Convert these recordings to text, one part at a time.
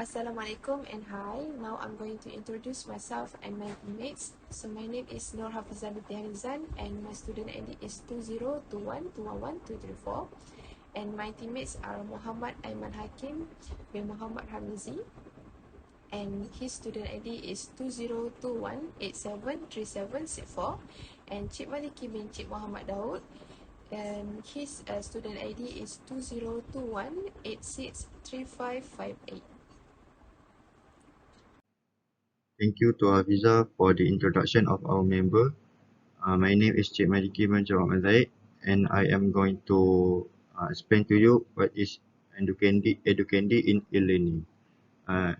Assalamualaikum and hi. Now I'm going to introduce myself and my teammates. So my name is Nur Hafizah binti Harizan and my student ID is 2021211234. And my teammates are Muhammad Aiman Hakim bin Muhammad Hamizi, and his student ID is 2021873764. And Cik Maliki bin Cik Muhammad Daud, and his student ID is 2021863558. Thank you to Hafiza for the introduction of our member. My name is Cik Maliki bin Muhammad Zaid, and I am going to explain to you what is Educandy in e-learning.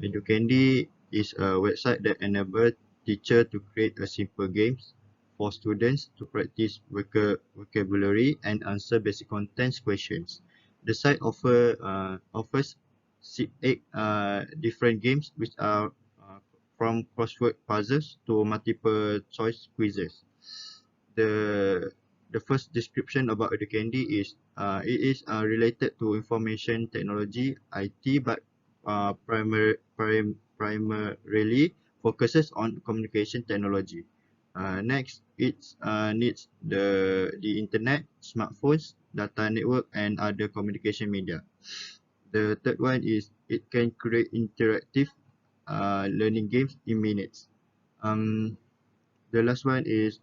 Educandy is a website that enables teachers to create a simple games for students to practice vocabulary and answer basic contents questions. The site offers 8 different games which are from crossword puzzles to multiple choice quizzes. The first description about Educandy is it is related to information technology IT, but primarily focuses on communication technology. Next, it needs the internet, smartphones, data network, and other communication media. The third one is it can create interactive learning games in minutes. The last one is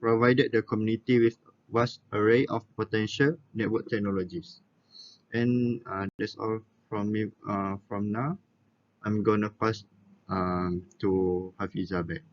provided the community with vast array of potential network technologies. And that's all from me from now. I'm gonna pass to Hafiza back.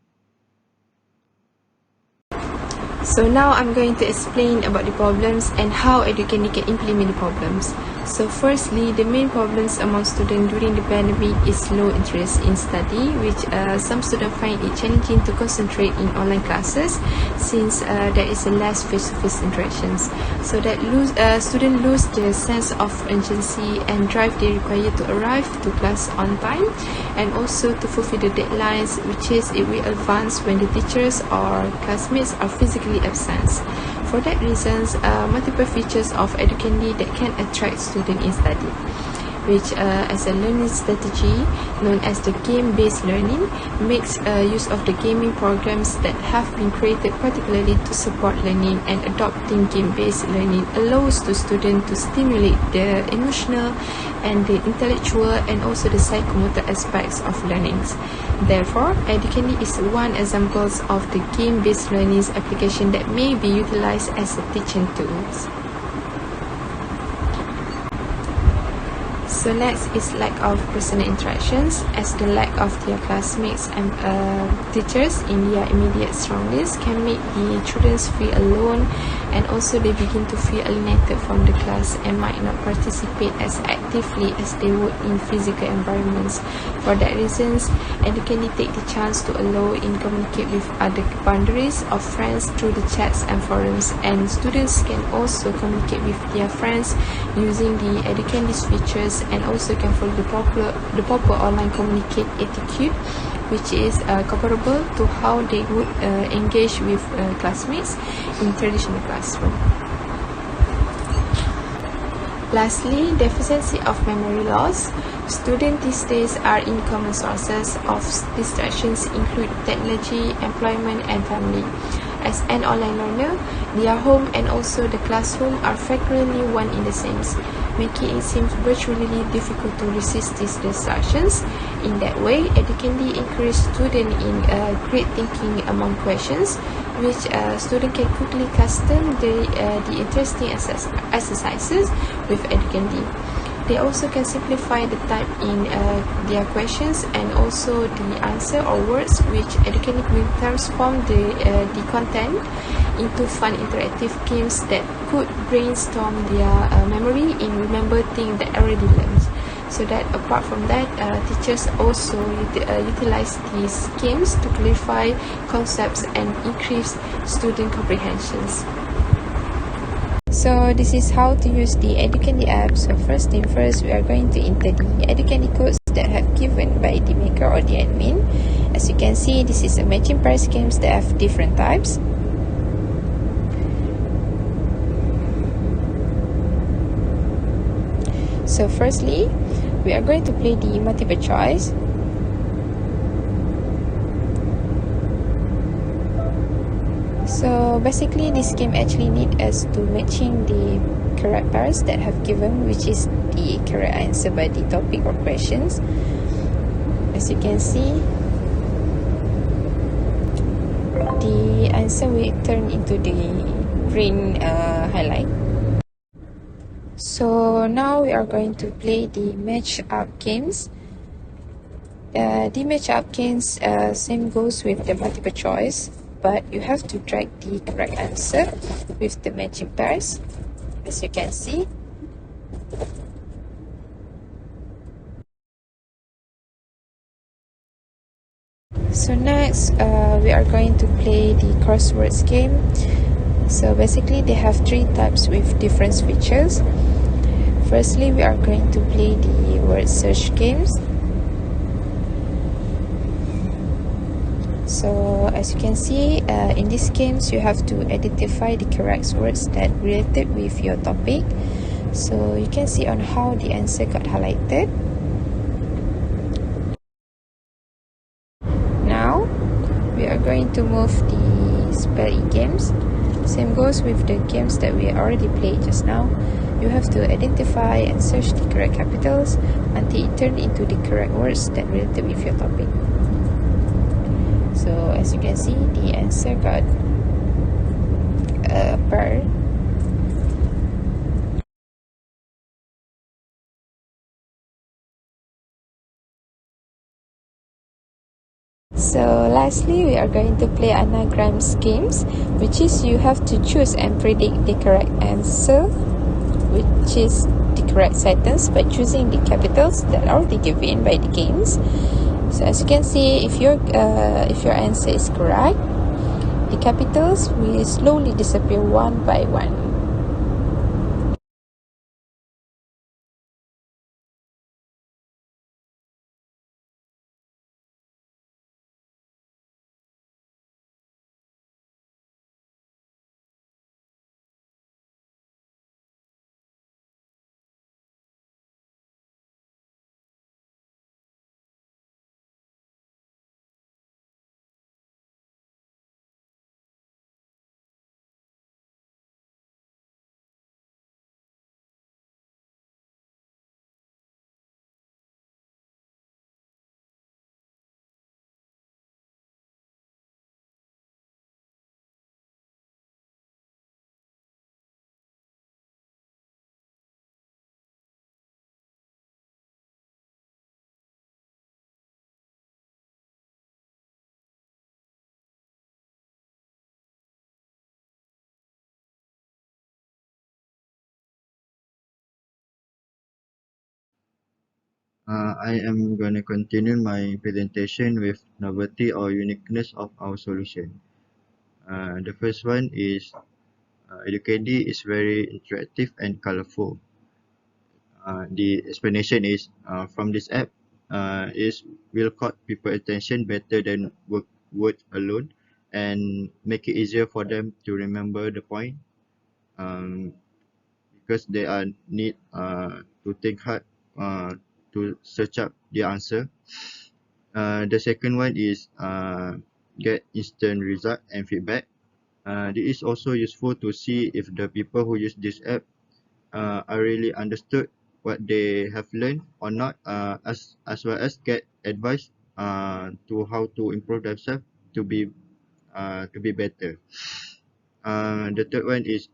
So now I'm going to explain about the problems and how Educandy can implement the problems. So firstly, the main problems among students during the pandemic is low interest in study, which some students find it challenging to concentrate in online classes since there is a less face-to-face interactions. So that students lose their sense of urgency and drive they require to arrive to class on time, and also to fulfill the deadlines, which is it will advance when the teachers or classmates are physically absent. For that reasons, multiple features of Educandy that can attract students in study, which as a learning strategy known as the game-based learning, makes use of the gaming programs that have been created particularly to support learning, and adopting game-based learning allows the student to stimulate the emotional and the intellectual and also the psychomotor aspects of learnings. Therefore, Educandy is one example of the game-based learning application that may be utilized as a teaching tools. So next is lack of personal interactions, as the lack of their classmates and teachers in their immediate surroundings can make the children feel alone, and also they begin to feel alienated from the class and might not participate as actively as they would in physical environments. For that reasons, Educandy take the chance to allow in communicate with other boundaries of friends through the chats and forums, and students can also communicate with their friends using the Educandy's features, and also can follow the proper online communicate etiquette, which is comparable to how they would engage with classmates in traditional classroom. Lastly, deficiency of memory loss. Students these days are in common sources of distractions include technology, employment, and family. As an online learner, their home and also the classroom are frequently one in the same, making it seem virtually difficult to resist these distractions. In that way, Educandy encourages students in great thinking among questions, which students can quickly custom the interesting exercises with Educandy. They also can simplify the type in their questions and also the answer or words, which Educandy will transform the content into fun interactive games that could brainstorm their memory in remember things that already learned. So that apart from that, teachers also utilize these games to clarify concepts and increase student comprehensions. So this is how to use the Educandy app. So first thing first, we are going to enter the Educandy codes that have given by the maker or the admin. As you can see, this is a matching price games that have different types. So firstly, we are going to play the multiple choice. So basically this game actually need us to matching the correct pairs that have given, which is the correct answer by the topic or questions. As you can see, the answer will turn into the green highlight. So now we are going to play the match up games. The match up games same goes with the multiple choice, but you have to drag the correct answer with the matching pairs, as you can see. So next, we are going to play the crosswords game. So basically, they have three types with different features. Firstly, we are going to play the word search games. So as you can see, in these games, you have to identify the correct words that related with your topic. So you can see on how the answer got highlighted. Now, we are going to move the spelling games. Same goes with the games that we already played just now. You have to identify and search the correct capitals until it turns into the correct words that related with your topic. So as you can see, the answer got a pair. So lastly, we are going to play anagrams games, which is you have to choose and predict the correct answer, which is the correct sentence by choosing the capitals that are already given by the games. So as you can see, if your answer is correct, the capitals will slowly disappear one by one. I am going to continue my presentation with novelty or uniqueness of our solution. The first one is Educandi is very interactive and colorful. The explanation is from this app is will caught people attention better than words alone and make it easier for them to remember the point um, because they are need to think hard to search up the answer. The second one is get instant result and feedback. This is also useful to see if the people who use this app are really understood what they have learned or not, as well as get advice to how to improve themselves to be better. The third one is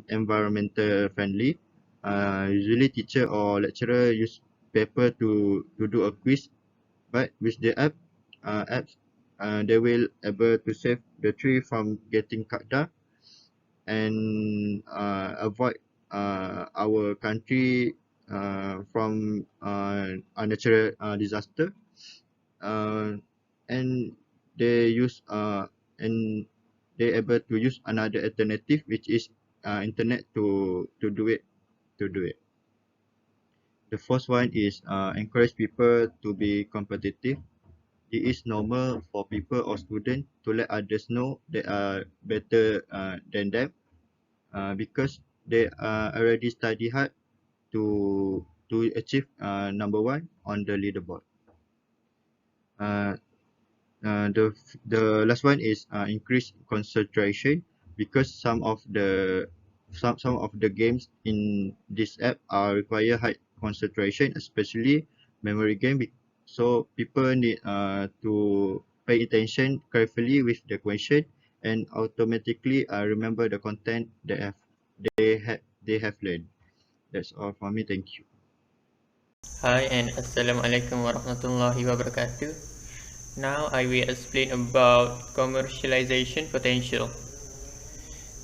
environmental friendly. Usually teacher or lecturer use paper to do a quiz, but with the apps, they will able to save the tree from getting cut down and avoid our country from a natural disaster. Uh, and they use and they able to use another alternative, which is internet to do it. The first one is encourage people to be competitive. It is normal for people or students to let others know they are better than them because they already study hard to to achieve number one on the leaderboard. The last one is increase concentration, because some of the games in this app are require high concentration, especially memory game. So people need to pay attention carefully with the question and automatically remember the content they have learned. That's all for me. Thank you. Hi and Assalamualaikum warahmatullahi wabarakatuh. Now I will explain about commercialization potential.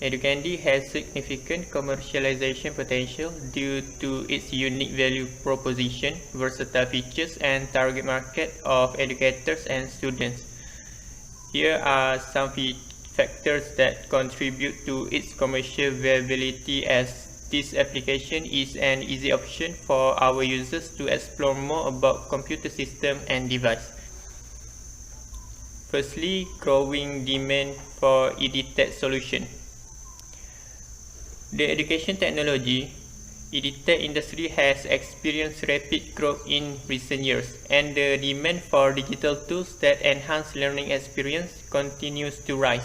Educandy has significant commercialization potential due to its unique value proposition, versatile features, and target market of educators and students. Here are some factors that contribute to its commercial viability, as this application is an easy option for our users to explore more about computer system and device. Firstly, growing demand for EdTech solution. The education technology EdTech industry has experienced rapid growth in recent years, and the demand for digital tools that enhance learning experience continues to rise.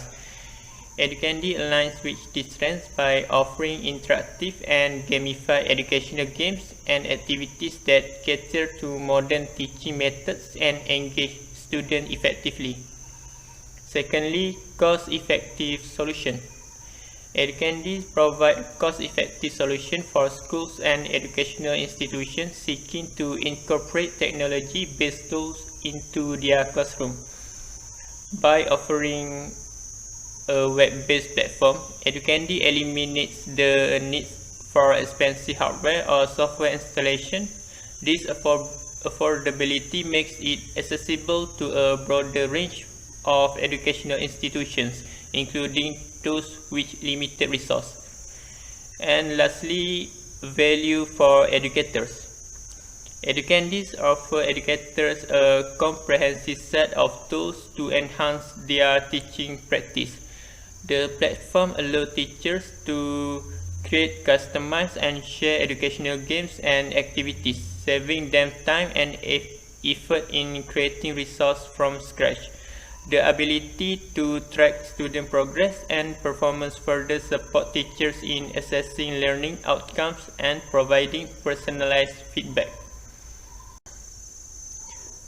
Educandy aligns with these trends by offering interactive and gamified educational games and activities that cater to modern teaching methods and engage students effectively. Secondly, cost-effective solution. Educandy provides a cost-effective solution for schools and educational institutions seeking to incorporate technology-based tools into their classroom. By offering a web-based platform, Educandy eliminates the need for expensive hardware or software installation. This affordability makes it accessible to a broader range of educational institutions, including those with limited resources. And lastly, value for educators. Educandies offer educators a comprehensive set of tools to enhance their teaching practice. The platform allows teachers to create, customize, and share educational games and activities, saving them time and effort in creating resources from scratch. The ability to track student progress and performance further support teachers in assessing learning outcomes and providing personalized feedback.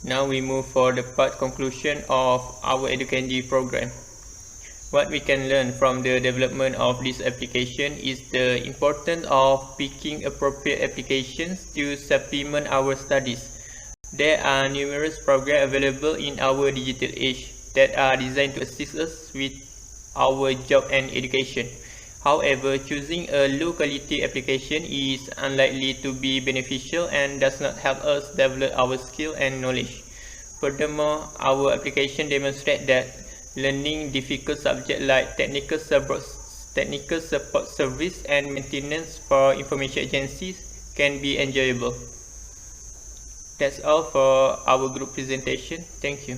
Now we move for the part conclusion of our Educandy program. What we can learn from the development of this application is the importance of picking appropriate applications to supplement our studies. There are numerous programs available in our digital age that are designed to assist us with our job and education. However, choosing a low-quality application is unlikely to be beneficial and does not help us develop our skill and knowledge. Furthermore, our application demonstrates that learning difficult subjects like technical support service and maintenance for information agencies can be enjoyable. That's all for our group presentation. Thank you.